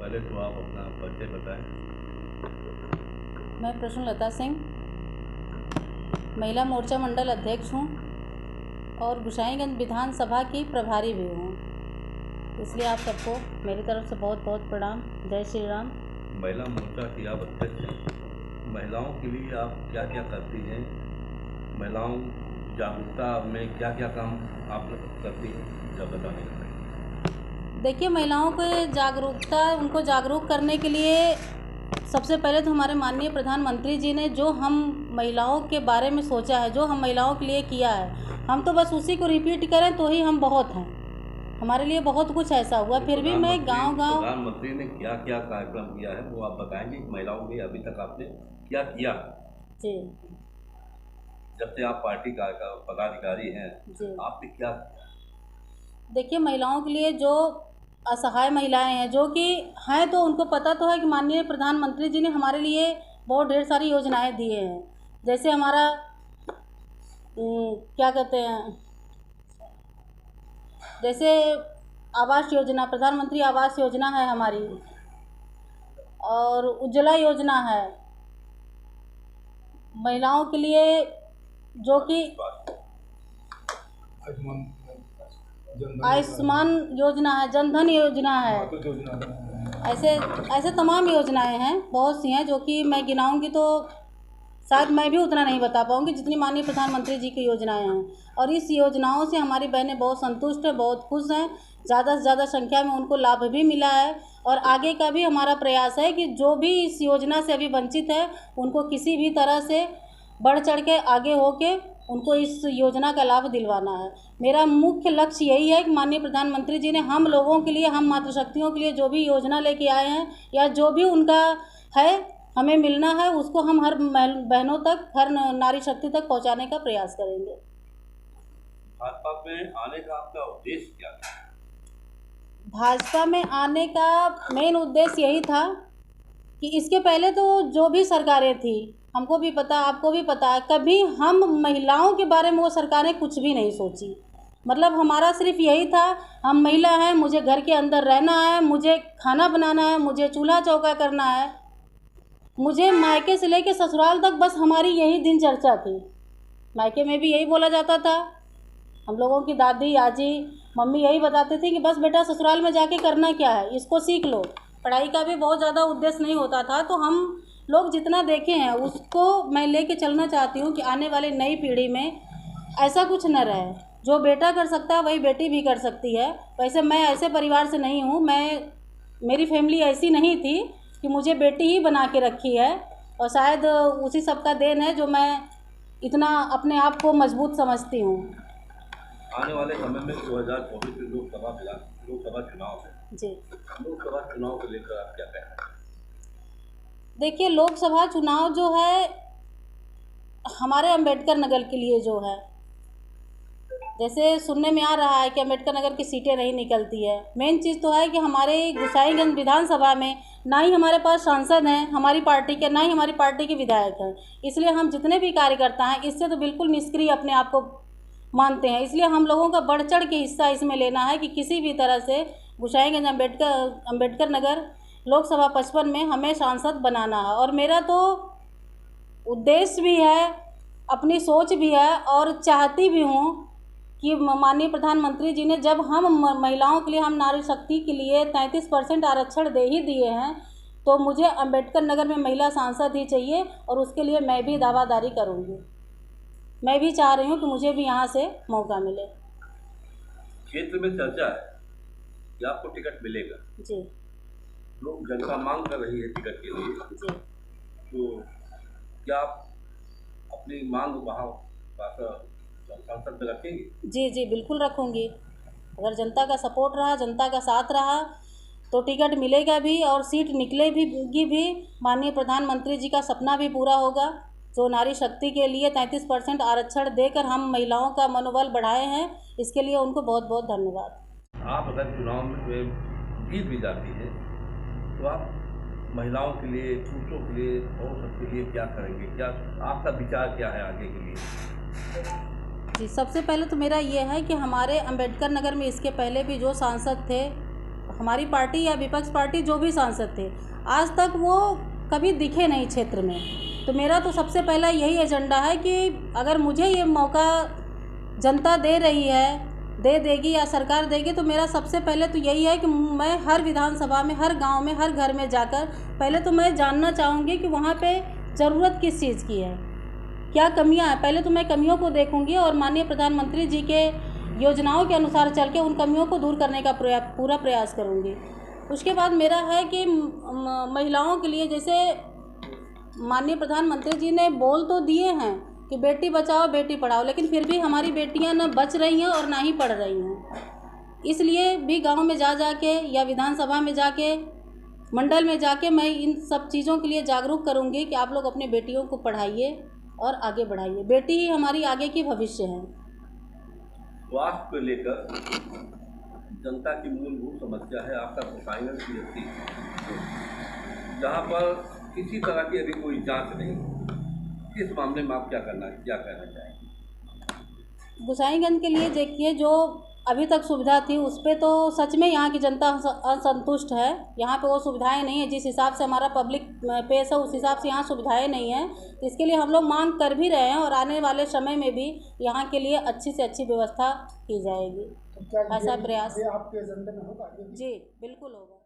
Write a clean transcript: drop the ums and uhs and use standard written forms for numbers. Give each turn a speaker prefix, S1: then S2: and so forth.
S1: पहले तो आप अपना परिचय बताएं।
S2: मैं प्रसूनलता सिंह महिला मोर्चा मंडल अध्यक्ष हूँ और गोसाईगंज विधानसभा की प्रभारी भी हूँ, इसलिए आप सबको मेरी तरफ से बहुत बहुत प्रणाम। जय श्री राम।
S1: महिला मोर्चा की आप अध्यक्ष हैं, महिलाओं के लिए आप क्या क्या करती हैं? महिलाओं जागरूकता में क्या क्या काम आप करती हैं, जब बताने का?
S2: देखिए, महिलाओं को जागरूकता, उनको जागरूक करने के लिए सबसे पहले तो हमारे माननीय प्रधानमंत्री जी ने जो हम महिलाओं के बारे में सोचा है, जो हम महिलाओं के लिए किया है, हम तो बस उसी को रिपीट करें तो ही हम बहुत हैं। हमारे लिए बहुत कुछ ऐसा हुआ, फिर भी मैं गांव-गांव
S1: प्रधानमंत्री ने क्या क्या कार्यक्रम किया है वो आप बताएंगे? महिलाओं के अभी तक आपने क्या किया
S2: जी,
S1: जब से आप पार्टी का पदाधिकारी हैं
S2: जी।
S1: आपने क्या?
S2: देखिए, महिलाओं के लिए जो असहाय महिलाएं हैं, जो कि हैं, तो उनको पता तो है कि माननीय प्रधानमंत्री जी ने हमारे लिए बहुत ढेर सारी योजनाएं दिए हैं। जैसे हमारा क्या कहते हैं, जैसे आवास योजना, प्रधानमंत्री आवास योजना है हमारी, और उज्ज्वला योजना है महिलाओं के लिए, जो कि आयुष्मान योजना है, जनधन योजना है। ऐसे ऐसे तमाम योजनाएं हैं, बहुत सी हैं, जो कि मैं गिनाऊंगी तो शायद मैं भी उतना नहीं बता पाऊंगी जितनी माननीय प्रधानमंत्री जी की योजनाएं हैं। और इस योजनाओं से हमारी बहनें बहुत संतुष्ट हैं, बहुत खुश हैं। ज़्यादा से ज़्यादा संख्या में उनको लाभ भी मिला है, और आगे का भी हमारा प्रयास है कि जो भी इस योजना से अभी वंचित है, उनको किसी भी तरह से बढ़ चढ़ के आगे होके उनको इस योजना का लाभ दिलवाना है। मेरा मुख्य लक्ष्य यही है कि माननीय प्रधानमंत्री जी ने हम लोगों के लिए, हम मातृशक्तियों के लिए जो भी योजना लेके आए हैं, या जो भी उनका है हमें मिलना है, उसको हम हर बहनों तक, हर नारी शक्ति तक पहुंचाने का प्रयास करेंगे।
S1: भाजपा में आने का आपका उद्देश्य क्या है?
S2: भाजपा में आने का मेन उद्देश्य यही था कि इसके पहले तो जो भी सरकारें थी, हमको भी पता, आपको भी पता है, कभी हम महिलाओं के बारे में वो सरकारें कुछ भी नहीं सोची। मतलब हमारा सिर्फ यही था, हम महिला हैं, मुझे घर के अंदर रहना है, मुझे खाना बनाना है, मुझे चूल्हा चौका करना है, मुझे मायके से लेके ससुराल तक बस हमारी यही दिनचर्या थी। मायके में भी यही बोला जाता था, हम लोगों की दादी, आजी, मम्मी यही बताते थे कि बस बेटा ससुराल में जाके करना क्या है, इसको सीख लो। पढ़ाई का भी बहुत ज़्यादा उद्देश्य नहीं होता था। तो हम लोग जितना देखे हैं उसको मैं लेके चलना चाहती हूँ कि आने वाली नई पीढ़ी में ऐसा कुछ न रहे। जो बेटा कर सकता है वही बेटी भी कर सकती है। वैसे मैं ऐसे परिवार से नहीं हूँ, मेरी फैमिली ऐसी नहीं थी कि मुझे बेटी ही बना के रखी है, और शायद उसी सब का देन है जो मैं इतना अपने आप को मजबूत समझती हूँ।
S1: आने वाले समय में 2024 में लोकसभा चुनाव है
S2: जी,
S1: लोकसभा चुनाव को लेकर आप क्या कहना है?
S2: देखिए, लोकसभा चुनाव जो है हमारे अम्बेडकर नगर के लिए जो है, जैसे सुनने में आ रहा है कि अम्बेडकर नगर की सीटें नहीं निकलती है। मेन चीज़ तो है कि हमारे गोसाईगंज विधानसभा में ना ही हमारे पास सांसद हैं हमारी पार्टी के, ना ही हमारी पार्टी के विधायक हैं। इसलिए हम जितने भी कार्यकर्ता हैं इससे तो बिल्कुल निष्क्रिय अपने आप को मानते हैं। इसलिए हम लोगों का बढ़ चढ़ के हिस्सा इसमें लेना है कि किसी भी तरह से गोसाईगंज अम्बेडकर नगर लोकसभा 55 में हमें सांसद बनाना है। और मेरा तो उद्देश्य भी है, अपनी सोच भी है, और चाहती भी हूँ कि माननीय प्रधानमंत्री जी ने जब हम महिलाओं के लिए, हम नारी शक्ति के लिए 33% आरक्षण दे ही दिए हैं, तो मुझे अम्बेडकर नगर में महिला सांसद ही चाहिए, और उसके लिए मैं भी दावादारी करूँगी। मैं भी चाह रही हूँ कि मुझे भी यहाँ से मौका मिले।
S1: क्षेत्र में चर्चा है कि आपको टिकट मिलेगा।
S2: जी,
S1: लोग, जनता मांग कर रही है टिकट के लिए।
S2: जी,
S1: तो क्या आप अपनी मांग वहाँ सांसद में रखेंगे?
S2: जी, जी, बिल्कुल रखूँगी। अगर जनता का सपोर्ट रहा, जनता का साथ रहा, तो टिकट मिलेगा भी और सीट निकलेगी भी। माननीय प्रधानमंत्री जी का सपना भी पूरा होगा, जो नारी शक्ति के लिए 33% आरक्षण देकर हम महिलाओं का मनोबल बढ़ाए हैं। इसके लिए उनको बहुत बहुत धन्यवाद।
S1: आप अगर चुनाव में जीत भी जाती है तो आप महिलाओं के लिए, पुरुषों के लिए और सबके लिए क्या करेंगे? क्या आपका विचार क्या है आगे के लिए?
S2: जी, सबसे पहले तो मेरा ये है कि हमारे अम्बेडकर नगर में इसके पहले भी जो सांसद थे, हमारी पार्टी या विपक्ष पार्टी जो भी सांसद थे, आज तक वो कभी दिखे नहीं क्षेत्र में। तो मेरा तो सबसे पहला यही एजेंडा है कि अगर मुझे ये मौका जनता दे रही है, दे देगी या सरकार देगी, तो मेरा सबसे पहले तो यही है कि मैं हर विधानसभा में, हर गांव में, हर घर में जाकर पहले तो मैं जानना चाहूँगी कि वहाँ पे ज़रूरत किस चीज़ की है, क्या कमियाँ हैं। पहले तो मैं कमियों को देखूँगी और माननीय प्रधानमंत्री जी के योजनाओं के अनुसार चल के उन कमियों को दूर करने का पूरा प्रयास करूँगी। उसके बाद मेरा है कि महिलाओं के लिए, जैसे माननीय प्रधानमंत्री जी ने बोल तो दिए हैं कि बेटी बचाओ बेटी पढ़ाओ, लेकिन फिर भी हमारी बेटियां न बच रही हैं और ना ही पढ़ रही हैं। इसलिए भी गांव में जा के या विधानसभा में जाके, मंडल में जाके मैं इन सब चीज़ों के लिए जागरूक करूंगी कि आप लोग अपने बेटियों को पढ़ाइए और आगे बढ़ाइए। बेटी ही हमारी आगे की भविष्य है।
S1: स्वास्थ्य को लेकर जनता की मूलभूत समस्या है आपका गोसाईगंज CHC, जहाँ पर किसी तरह की अभी कोई जांच नहीं। इस मामले में आप क्या कहना चाहेंगे?
S2: गोसाईगंज के लिए देखिए, जो अभी तक सुविधा थी उस पर तो सच में यहाँ की जनता असंतुष्ट है। यहाँ पे वो सुविधाएं नहीं है, जिस हिसाब से हमारा पब्लिक पेश है उस हिसाब से यहाँ सुविधाएं नहीं है। इसके लिए हम लोग मांग कर भी रहे हैं और आने वाले समय में भी यहाँ के लिए अच्छी से अच्छी व्यवस्था की जाएगी। ऐसा प्रयास
S3: आपके एजेंडे में होगा?
S2: जी बिल्कुल होगा।